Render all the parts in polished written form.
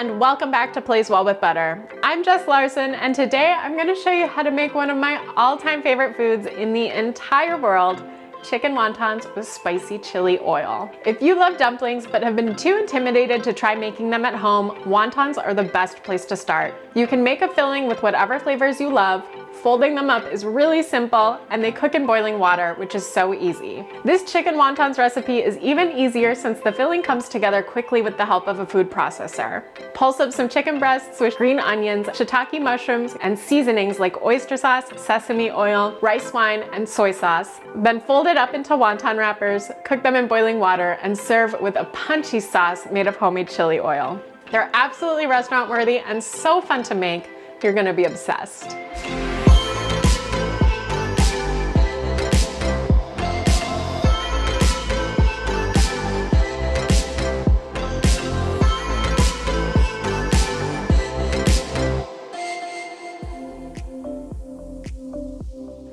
and welcome back to Plays Well with Butter. I'm Jess Larson, and today I'm going to show you how to make one of my all-time favorite foods in the entire world, chicken wontons with spicy chili oil. If you love dumplings but have been too intimidated to try making them at home, wontons are the best place to start. You can make a filling with whatever flavors you love. Folding them up is really simple, and they cook in boiling water, which is so easy. This chicken wontons recipe is even easier since the filling comes together quickly with the help of a food processor. Pulse up some chicken breasts with green onions, shiitake mushrooms, and seasonings like oyster sauce, sesame oil, rice wine, and soy sauce. Then fold it up into wonton wrappers, cook them in boiling water, and serve with a punchy sauce made of homemade chili oil. They're absolutely restaurant worthy and so fun to make, you're gonna be obsessed.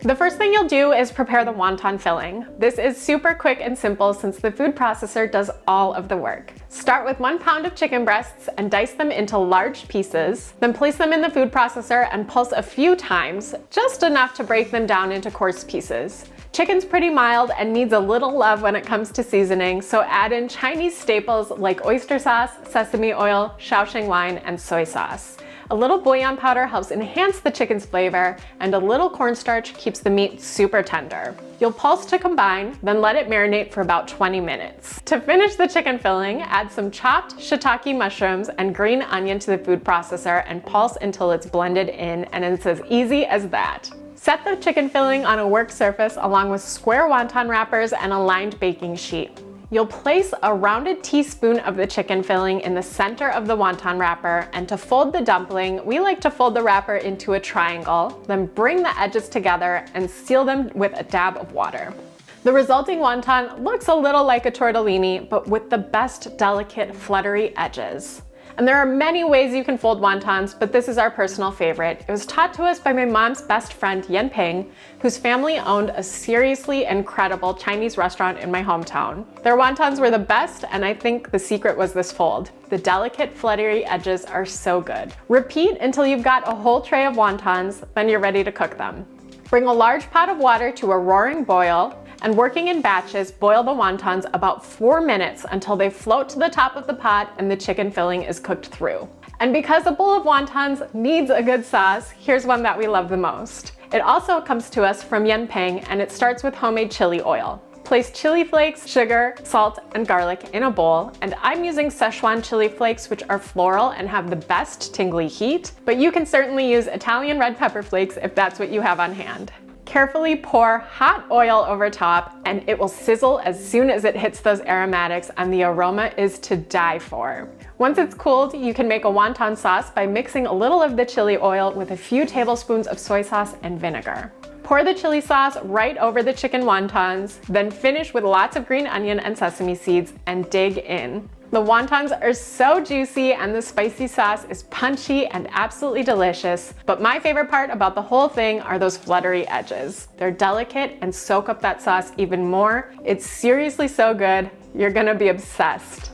The first thing you'll do is prepare the wonton filling. This is super quick and simple since the food processor does all of the work. Start with 1 pound of chicken breasts and dice them into large pieces. Then place them in the food processor and pulse a few times, just enough to break them down into coarse pieces. Chicken's pretty mild and needs a little love when it comes to seasoning, so add in Chinese staples like oyster sauce, sesame oil, Shaoxing wine, and soy sauce. A little bouillon powder helps enhance the chicken's flavor, and a little cornstarch keeps the meat super tender. You'll pulse to combine, then let it marinate for about 20 minutes. To finish the chicken filling, add some chopped shiitake mushrooms and green onion to the food processor and pulse until it's blended in, and it's as easy as that. Set the chicken filling on a work surface along with square wonton wrappers and a lined baking sheet. You'll place a rounded teaspoon of the chicken filling in the center of the wonton wrapper, and to fold the dumpling, we like to fold the wrapper into a triangle, then bring the edges together and seal them with a dab of water. The resulting wonton looks a little like a tortellini, but with the best delicate fluttery edges. And there are many ways you can fold wontons, but this is our personal favorite. It was taught to us by my mom's best friend, Yan Ping, whose family owned a seriously incredible Chinese restaurant in my hometown. Their wontons were the best, and I think the secret was this fold. The delicate fluttery edges are so good. Repeat until you've got a whole tray of wontons, then you're ready to cook them. Bring a large pot of water to a roaring boil, and working in batches, boil the wontons about 4 minutes until they float to the top of the pot and the chicken filling is cooked through. And because a bowl of wontons needs a good sauce, here's one that we love the most. It also comes to us from Yan Ping, and it starts with homemade chili oil. Place chili flakes, sugar, salt, and garlic in a bowl, and I'm using Sichuan chili flakes, which are floral and have the best tingly heat, but you can certainly use Italian red pepper flakes if that's what you have on hand. Carefully pour hot oil over top, and it will sizzle as soon as it hits those aromatics, and the aroma is to die for. Once it's cooled, you can make a wonton sauce by mixing a little of the chili oil with a few tablespoons of soy sauce and vinegar. Pour the chili sauce right over the chicken wontons, then finish with lots of green onion and sesame seeds and dig in. The wontons are so juicy and the spicy sauce is punchy and absolutely delicious, but my favorite part about the whole thing are those fluttery edges. They're delicate and soak up that sauce even more. It's seriously so good, you're gonna be obsessed.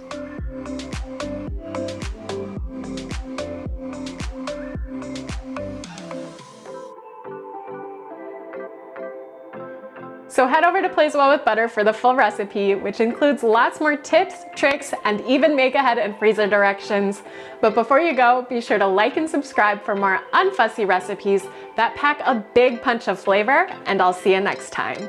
So head over to Plays Well with Butter for the full recipe, which includes lots more tips, tricks, and even make ahead and freezer directions. But before you go, be sure to like and subscribe for more unfussy recipes that pack a big punch of flavor, and I'll see you next time.